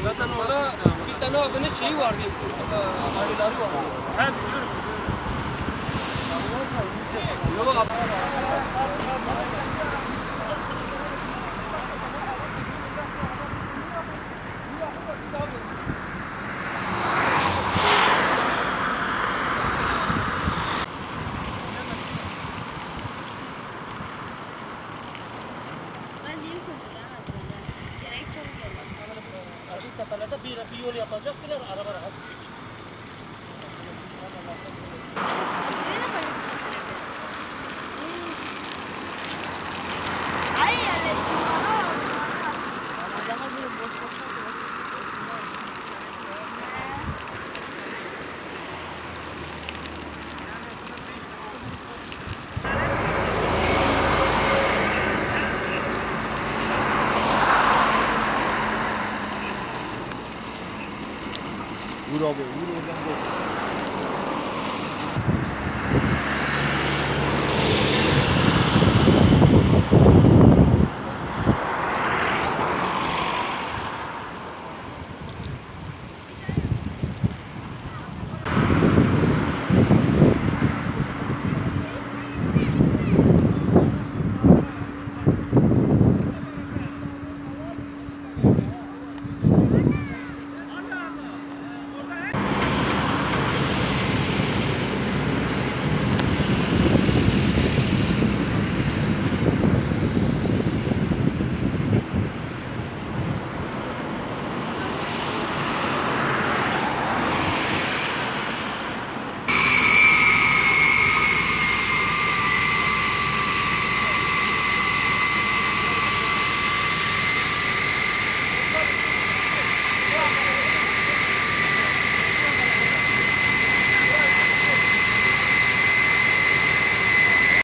Zaten orada bir tane abinin şeyi vardı. Arıları vardı. He biliyorum. Yok abi. Ben diyeyim çocuğa. Gerek çok gelmez. Artık tepelerde bir yol yapacaklar. Araba rahat. Ay yani. Vur abi vur oradan vur.